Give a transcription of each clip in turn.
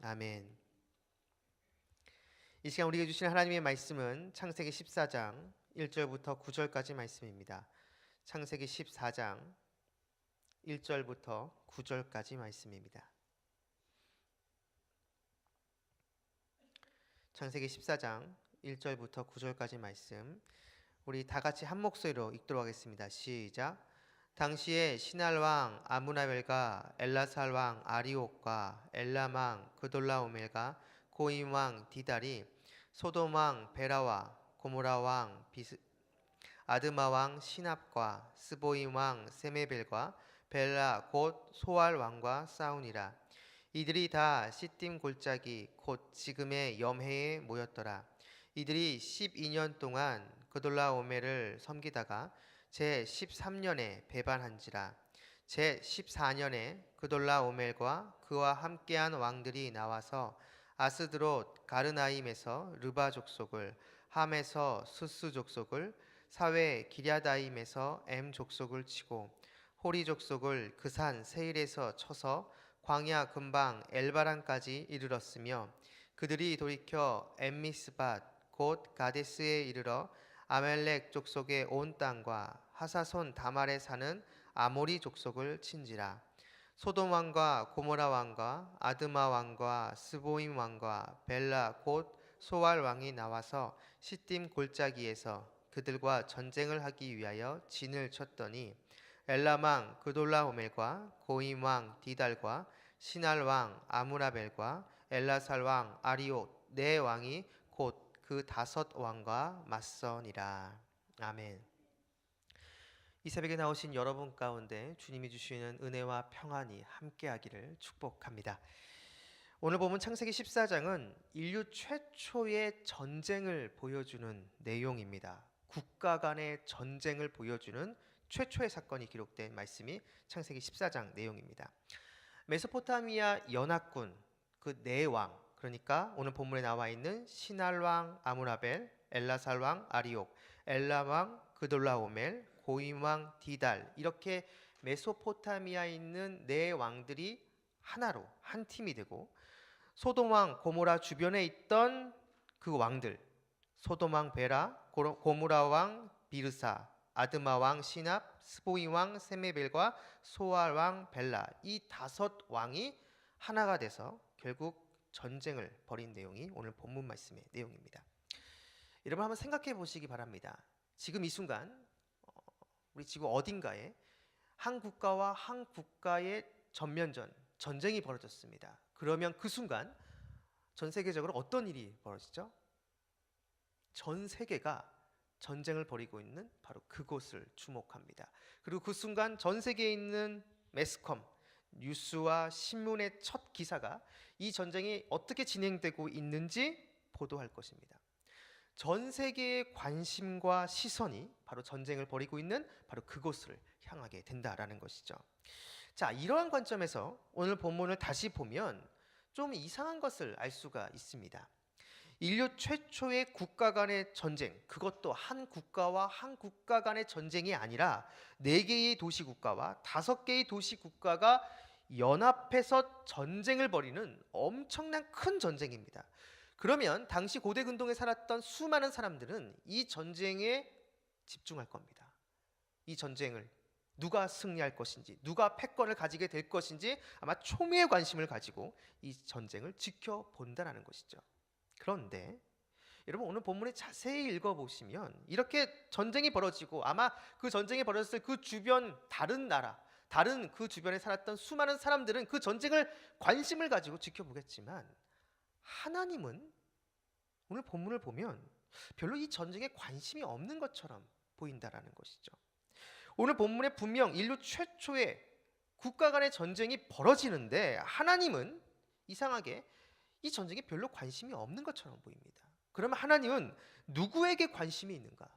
아멘. 이 시간 우리에게 주신 하나님의 말씀은 창세기 14장 1절부터 9절까지 말씀입니다. 창세기 14장 1절부터 9절까지 말씀입니다. 창세기 14장 1절부터 9절까지 말씀, 우리 다 같이 한 목소리로 읽도록 하겠습니다. 시작. 당시에 시날 왕 아므나벨과 엘라살 왕 아리옥과 엘람 왕 그돌라오멜과 고임 왕 디달이 소돔 왕 베라와 고모라 왕 아드마 왕 시납과 스보임 왕 세메벨과 벨라 곧 소알 왕과 싸우니라. 이들이 다 시딤 골짜기 곧 지금의 염해에 모였더라. 이들이 12년 동안 그돌라오멜을 섬기다가 제 13년에 배반한지라. 제 14년에 그돌라오멜과 그와 함께한 왕들이 나와서 아스드롯 가르나임에서 르바 족속을, 함에서 수스 족속을, 사외 기랴다임에서 엠 족속을 치고 호리 족속을 그 산 세일에서 쳐서 광야 근방 엘바란까지 이르렀으며, 그들이 돌이켜 엠미스밭 곧 가데스에 이르러 아멜렉 족속의 온 땅과 하사손 다말에 사는 아모리 족속을 친지라. 소돔 왕과 고모라 왕과 아드마 왕과 스보임 왕과 벨라 곧 소알 왕이 나와서 시딤 골짜기에서 그들과 전쟁을 하기 위하여 진을 쳤더니, 엘람 왕 그돌라오멜과 고임 왕 디달과 시날 왕 아므라벨과 엘라살 왕 아리옷 네 왕이 곧 그 5 왕과 맞서니라. 아멘. 이 새벽에 나오신 여러분 가운데 주님이 주시는 은혜와 평안이 함께하기를 축복합니다. 오늘 보면 창세기 14장은 인류 최초의 전쟁을 보여주는 내용입니다. 국가 간의 전쟁을 보여주는 최초의 사건이 기록된 말씀이 창세기 14장 내용입니다. 메소포타미아 연합군 그 네 왕, 그러니까 오늘 본문에 나와 있는 시날 왕 아므라벨, 엘라살 왕 아리옥, 엘람 왕 그돌라오멜, 고임 왕 디달, 이렇게 메소포타미아에 있는 네 왕들이 하나로 한 팀이 되고, 소돔 왕 고모라 주변에 있던 그 왕들, 소돔 왕 베라, 고모라 왕 비르사, 아드마 왕 시납, 스보이 왕 세메벨과 소알 왕 벨라, 이 5 왕이 하나가 돼서 결국 전쟁을 벌인 내용이 오늘 본문 말씀의 내용입니다. 여러분 한번 생각해 보시기 바랍니다. 지금 이 순간 우리 지구 어딘가에 한 국가와 한 국가의 전면전, 전쟁이 벌어졌습니다. 그러면 그 순간 전 세계적으로 어떤 일이 벌어지죠? 전 세계가 전쟁을 벌이고 있는 바로 그곳을 주목합니다. 그리고 그 순간 전 세계에 있는 매스컴, 뉴스와 신문의 첫 기사가 이 전쟁이 어떻게 진행되고 있는지 보도할 것입니다. 전 세계의 관심과 시선이 바로 전쟁을 벌이고 있는 바로 그곳을 향하게 된다라는 것이죠. 자, 이러한 관점에서 오늘 본문을 다시 보면 좀 이상한 것을 알 수가 있습니다. 인류 최초의 국가 간의 전쟁, 그것도 한 국가와 한 국가 간의 전쟁이 아니라 4개의 도시국가와 5개의 도시국가가 연합해서 전쟁을 벌이는 엄청난 큰 전쟁입니다. 그러면 당시 고대 근동에 살았던 수많은 사람들은 이 전쟁에 집중할 겁니다. 이 전쟁을 누가 승리할 것인지, 누가 패권을 가지게 될 것인지 아마 초미의 관심을 가지고 이 전쟁을 지켜본다는 것이죠. 그런데 여러분 오늘 본문에 자세히 읽어보시면 이렇게 전쟁이 벌어지고 아마 그 전쟁이 벌어졌을 그 주변 다른 나라, 다른 그 주변에 살았던 수많은 사람들은 그 전쟁을 관심을 가지고 지켜보겠지만, 하나님은 오늘 본문을 보면 별로 이 전쟁에 관심이 없는 것처럼 보인다라는 것이죠. 오늘 본문에 분명 인류 최초의 국가 간의 전쟁이 벌어지는데 하나님은 이상하게 이 전쟁에 별로 관심이 없는 것처럼 보입니다. 그러면 하나님은 누구에게 관심이 있는가?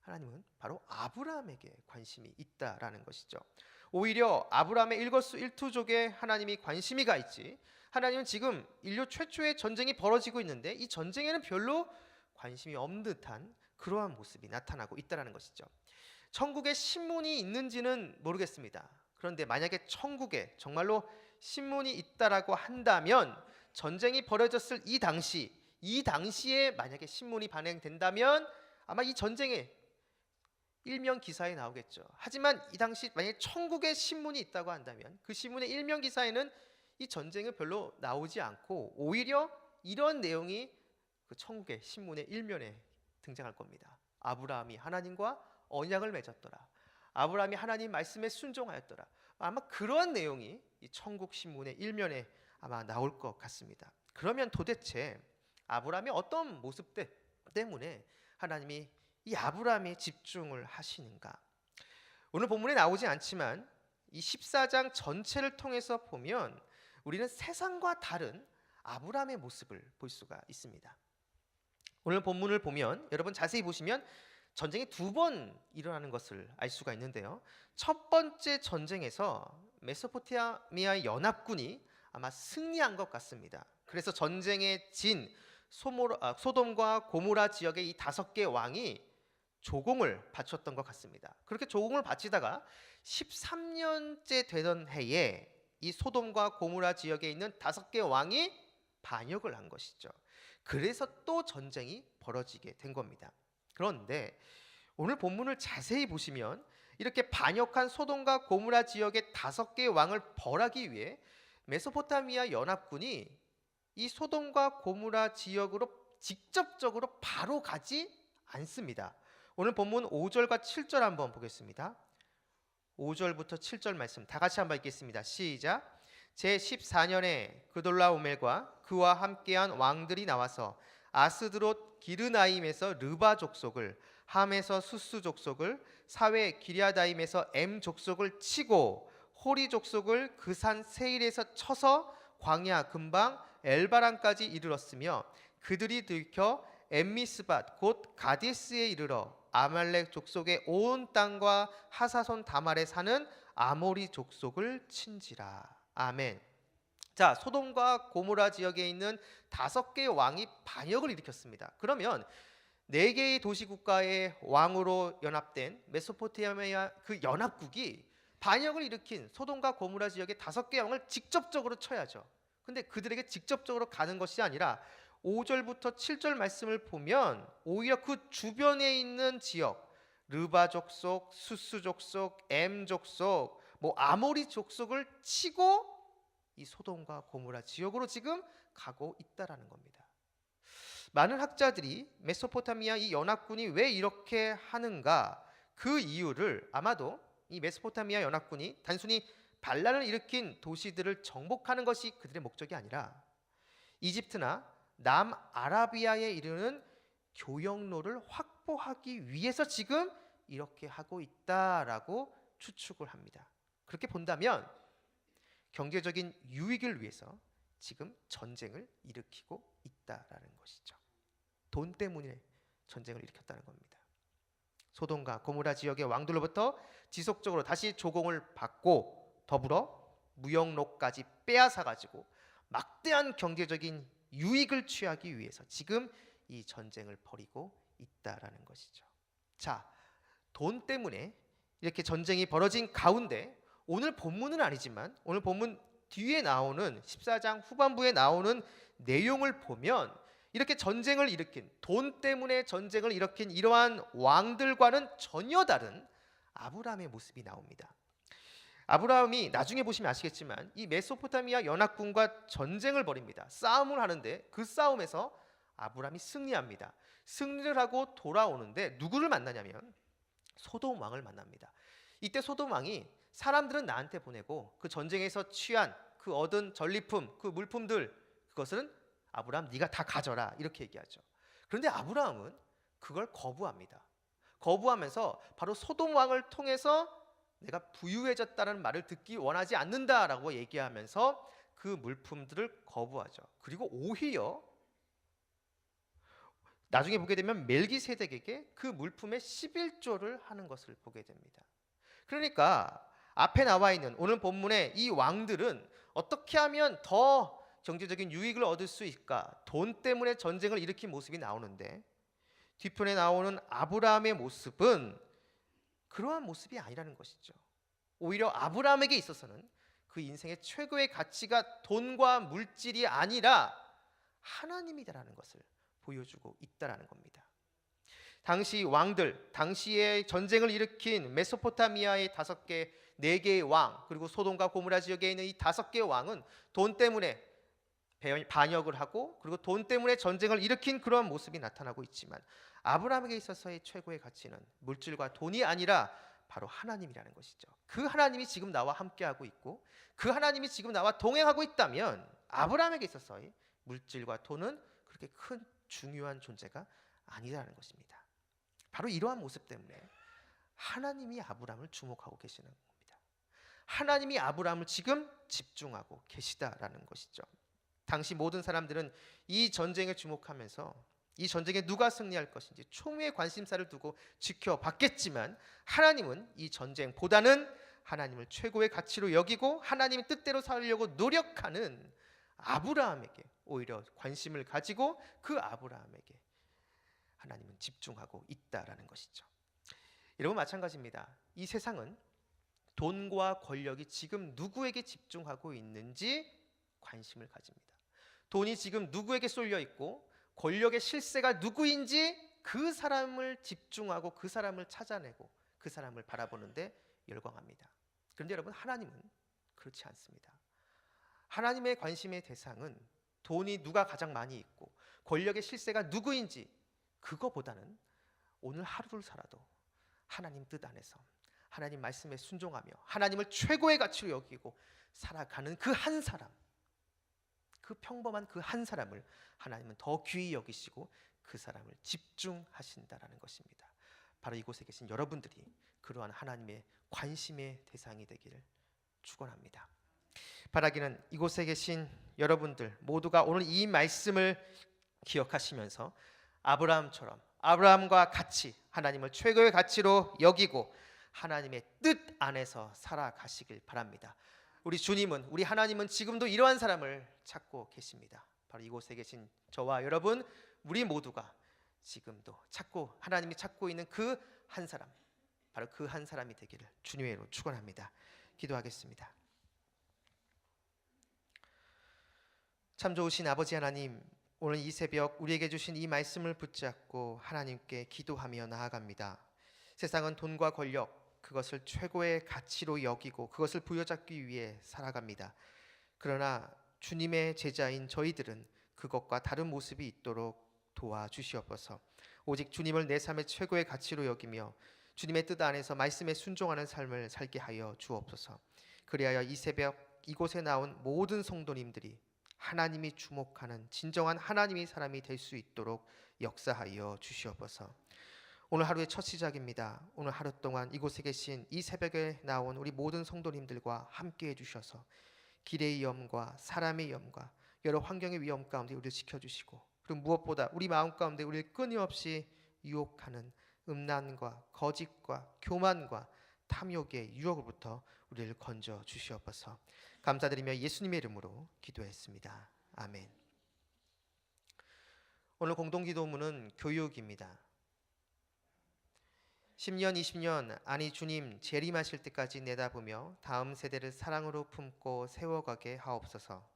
하나님은 바로 아브라함에게 관심이 있다라는 것이죠. 오히려 아브라함의 일거수일투족에 하나님이 관심이 가 있지, 하나님은 지금 인류 최초의 전쟁이 벌어지고 있는데 이 전쟁에는 별로 관심이 없는 듯한 그러한 모습이 나타나고 있다는 것이죠. 천국에 신문이 있는지는 모르겠습니다. 그런데 만약에 천국에 정말로 신문이 있다라고 한다면 전쟁이 벌어졌을 이 당시에 만약에 신문이 발행된다면 아마 이 전쟁에 일면 기사에 나오겠죠. 하지만 이 당시 만약에 천국에 신문이 있다고 한다면 그 신문의 일면 기사에는 이 전쟁은 별로 나오지 않고 오히려 이런 내용이 그 천국의 신문의 일면에 등장할 겁니다. 아브라함이 하나님과 언약을 맺었더라. 아브라함이 하나님 말씀에 순종하였더라. 아마 그런 내용이 이 천국 신문의 일면에 아마 나올 것 같습니다. 그러면 도대체 아브라함이 어떤 모습 때문에 하나님이 이 아브라함에 집중을 하시는가? 오늘 본문에 나오지 않지만 이 14장 전체를 통해서 보면 우리는 세상과 다른 아브라함의 모습을 볼 수가 있습니다. 오늘 본문을 보면 여러분 자세히 보시면 전쟁이 두 번 일어나는 것을 알 수가 있는데요. 첫 번째 전쟁에서 메소포타미아 연합군이 아마 승리한 것 같습니다. 그래서 전쟁에 진 소돔과 고모라 지역의 이 5개 왕이 조공을 바쳤던 것 같습니다. 그렇게 조공을 바치다가 13년째 되던 해에 이 소돔과 고모라 지역에 있는 5개 왕이 반역을 한 것이죠. 그래서 또 전쟁이 벌어지게 된 겁니다. 그런데 오늘 본문을 자세히 보시면 이렇게 반역한 소돔과 고모라 지역의 5개 왕을 벌하기 위해 메소포타미아 연합군이 이 소돔과 고모라 지역으로 직접적으로 바로 가지 않습니다. 오늘 본문 5절과 7절 한번 보겠습니다. 5절부터 7절 말씀 다 같이 한번 읽겠습니다. 시작. 제14년에 그돌라오멜과 그와 함께한 왕들이 나와서 아스드롯 기르나임에서 르바 족속을, 함에서 수스 족속을, 사외 기랴다임에서 엠 족속을 치고 호리 족속을 그 산 세일에서 쳐서 광야 근방 엘바란까지 이르렀으며 그들이 들켜 엠미스밭 곧 가데스에 이르러 아말렉 족속의 온 땅과 하사손 다말에 사는 아모리 족속을 친지라. 아멘. 자, 소돔과 고모라 지역에 있는 5개의 왕이 반역을 일으켰습니다. 그러면 4개의 도시 국가의 왕으로 연합된 메소포타미아 그 연합국이 반역을 일으킨 소돔과 고모라 지역의 5개의 왕을 직접적으로 쳐야죠. 근데 그들에게 직접적으로 가는 것이 아니라 5절부터 7절 말씀을 보면 오히려 그 주변에 있는 지역 르바 족속, 수스 족속, 엠 족속, 아모리 족속을 치고 이 소돔과 고모라 지역으로 지금 가고 있다라는 겁니다. 많은 학자들이 메소포타미아 이 연합군이 왜 이렇게 하는가 그 이유를 아마도 이 메소포타미아 연합군이 단순히 반란을 일으킨 도시들을 정복하는 것이 그들의 목적이 아니라 이집트나 남아라비아에 이르는 교역로를 확보하기 위해서 지금 이렇게 하고 있다라고 추측을 합니다. 그렇게 본다면 경제적인 유익을 위해서 지금 전쟁을 일으키고 있다라는 것이죠. 돈 때문에 전쟁을 일으켰다는 겁니다. 소돔과 고모라 지역의 왕들로부터 지속적으로 다시 조공을 받고 더불어 무역로까지 빼앗아가지고 막대한 경제적인 유익을 취하기 위해서 지금 이 전쟁을 벌이고 있다라는 것이죠. 자, 돈 때문에 이렇게 전쟁이 벌어진 가운데 오늘 본문은 아니지만 오늘 본문 뒤에 나오는 14장 후반부에 나오는 내용을 보면 이렇게 전쟁을 일으킨 돈 때문에 전쟁을 일으킨 이러한 왕들과는 전혀 다른 아브라함의 모습이 나옵니다. 아브라함이 나중에 보시면 아시겠지만 이 메소포타미아 연합군과 전쟁을 벌입니다. 싸움을 하는데 그 싸움에서 아브라함이 승리합니다. 승리를 하고 돌아오는데 누구를 만나냐면 소돔 왕을 만납니다. 이때 소돔 왕이 사람들은 나한테 보내고 그 전쟁에서 취한 그 얻은 전리품 그 물품들 그것은 아브라함 네가 다 가져라 이렇게 얘기하죠. 그런데 아브라함은 그걸 거부합니다. 거부하면서 바로 소돔 왕을 통해서 내가 부유해졌다는 말을 듣기 원하지 않는다라고 얘기하면서 그 물품들을 거부하죠. 그리고 오히려 나중에 보게 되면 멜기세덱에게 그 물품의 11조를 하는 것을 보게 됩니다. 그러니까 앞에 나와 있는 오늘 본문의 이 왕들은 어떻게 하면 더 경제적인 유익을 얻을 수 있을까? 돈 때문에 전쟁을 일으킨 모습이 나오는데 뒤편에 나오는 아브라함의 모습은 그러한 모습이 아니라는 것이죠. 오히려 아브라함에게 있어서는 그 인생의 최고의 가치가 돈과 물질이 아니라 하나님이다라는 것을 보여주고 있다라는 겁니다. 당시 왕들, 당시에 전쟁을 일으킨 메소포타미아의 4개의 왕, 그리고 소돔과 고모라 지역에 있는 이 5개의 왕은 돈 때문에 반역을 하고, 그리고 돈 때문에 전쟁을 일으킨 그런 모습이 나타나고 있지만, 아브라함에게 있어서의 최고의 가치는 물질과 돈이 아니라 바로 하나님이라는 것이죠. 그 하나님이 지금 나와 함께하고 있고, 그 하나님이 지금 나와 동행하고 있다면 아브라함에게 있어서의 물질과 돈은 그렇게 큰 중요한 존재가 아니라는 것입니다. 바로 이러한 모습 때문에 하나님이 아브라함을 주목하고 계시는 겁니다. 하나님이 아브라함을 지금 집중하고 계시다라는 것이죠. 당시 모든 사람들은 이 전쟁에 주목하면서 이 전쟁에 누가 승리할 것인지 총회의 관심사를 두고 지켜봤겠지만, 하나님은 이 전쟁보다는 하나님을 최고의 가치로 여기고 하나님의 뜻대로 살려고 노력하는 아브라함에게 오히려 관심을 가지고 그 아브라함에게 하나님은 집중하고 있다라는 것이죠. 여러분, 마찬가지입니다. 이 세상은 돈과 권력이 지금 누구에게 집중하고 있는지 관심을 가집니다. 돈이 지금 누구에게 쏠려 있고 권력의 실세가 누구인지 그 사람을 집중하고 그 사람을 찾아내고 그 사람을 바라보는데 열광합니다. 그런데 여러분, 하나님은 그렇지 않습니다. 하나님의 관심의 대상은 돈이 누가 가장 많이 있고 권력의 실세가 누구인지 그거보다는 오늘 하루를 살아도 하나님 뜻 안에서 하나님 말씀에 순종하며 하나님을 최고의 가치로 여기고 살아가는 그 한 사람, 그 평범한 그 한 사람을 하나님은 더 귀히 여기시고 그 사람을 집중하신다라는 것입니다. 바로 이곳에 계신 여러분들이 그러한 하나님의 관심의 대상이 되기를 축원합니다. 바라기는 이곳에 계신 여러분들 모두가 오늘 이 말씀을 기억하시면서 아브라함처럼 아브라함과 같이 하나님을 최고의 가치로 여기고 하나님의 뜻 안에서 살아가시길 바랍니다. 우리 주님은, 우리 하나님은 지금도 이러한 사람을 찾고 계십니다. 바로 이곳에 계신 저와 여러분, 우리 모두가 지금도 찾고, 하나님이 찾고 있는 그 한 사람, 바로 그 한 사람이 되기를 주님의 이름으로 축원합니다. 기도하겠습니다. 참 좋으신 아버지 하나님, 오늘 이 새벽 우리에게 주신 이 말씀을 붙잡고 하나님께 기도하며 나아갑니다. 세상은 돈과 권력, 그것을 최고의 가치로 여기고 그것을 부여잡기 위해 살아갑니다. 그러나 주님의 제자인 저희들은 그것과 다른 모습이 있도록 도와주시옵소서. 오직 주님을 내 삶의 최고의 가치로 여기며 주님의 뜻 안에서 말씀에 순종하는 삶을 살게 하여 주옵소서. 그리하여 이 새벽 이곳에 나온 모든 성도님들이 하나님이 주목하는 진정한 하나님의 사람이 될 수 있도록 역사하여 주시옵소서. 오늘 하루의 첫 시작입니다. 오늘 하루 동안 이곳에 계신 이 새벽에 나온 우리 모든 성도님들과 함께 해주셔서 길의 위험과 사람의 위험과 여러 환경의 위험 가운데 우리를 지켜주시고, 그리고 무엇보다 우리 마음 가운데 우리를 끊임없이 유혹하는 음란과 거짓과 교만과 탐욕의 유혹으로부터 우리를 건져 주시옵소서. 감사드리며 예수님의 이름으로 기도했습니다. 아멘. 오늘 공동기도문은 교육입니다. 10년 20년 아니 주님 재림하실 때까지 내다보며 다음 세대를 사랑으로 품고 세워가게 하옵소서.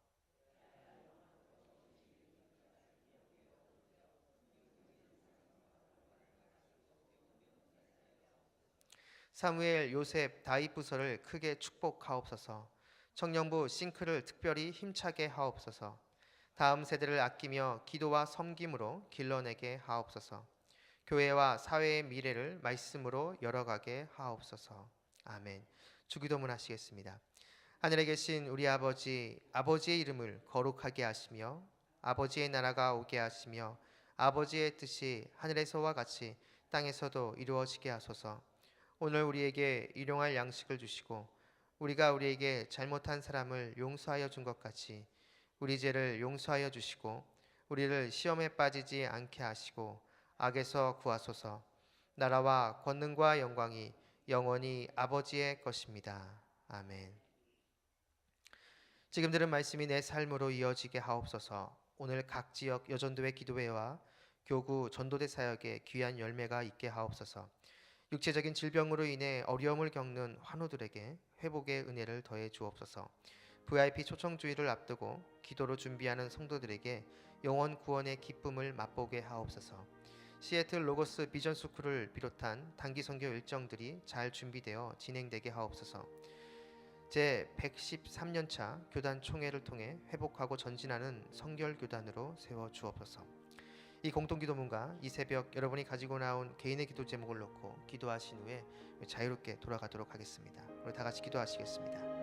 사무엘, 요셉, 다윗 부서를 크게 축복하옵소서. 청년부 싱크를 특별히 힘차게 하옵소서. 다음 세대를 아끼며 기도와 섬김으로 길러내게 하옵소서. 교회와 사회의 미래를 말씀으로 열어가게 하옵소서. 아멘. 주기도문 하시겠습니다. 하늘에 계신 우리 아버지, 아버지의 이름을 거룩하게 하시며 아버지의 나라가 오게 하시며 아버지의 뜻이 하늘에서와 같이 땅에서도 이루어지게 하소서. 오늘 우리에게 일용할 양식을 주시고 우리가 우리에게 잘못한 사람을 용서하여 준 것 같이 우리 죄를 용서하여 주시고 우리를 시험에 빠지지 않게 하시고 악에서 구하소서. 나라와 권능과 영광이 영원히 아버지의 것입니다. 아멘. 지금 들은 말씀이 내 삶으로 이어지게 하옵소서. 오늘 각 지역 여전도회 기도회와 교구 전도대 사역에 귀한 열매가 있게 하옵소서. 육체적인 질병으로 인해 어려움을 겪는 환우들에게 회복의 은혜를 더해 주옵소서. VIP 초청주의를 앞두고 기도로 준비하는 성도들에게 영원 구원의 기쁨을 맛보게 하옵소서. 시애틀 로고스 비전 스쿨을 비롯한 단기 선교 일정들이 잘 준비되어 진행되게 하옵소서. 제 113년차 교단 총회를 통해 회복하고 전진하는 성결 교단으로 세워 주옵소서. 이 공동기도문과 이 새벽 여러분이 가지고 나온 개인의 기도 제목을 놓고 기도하신 후에 자유롭게 돌아가도록 하겠습니다. 우리 다 같이 기도하시겠습니다.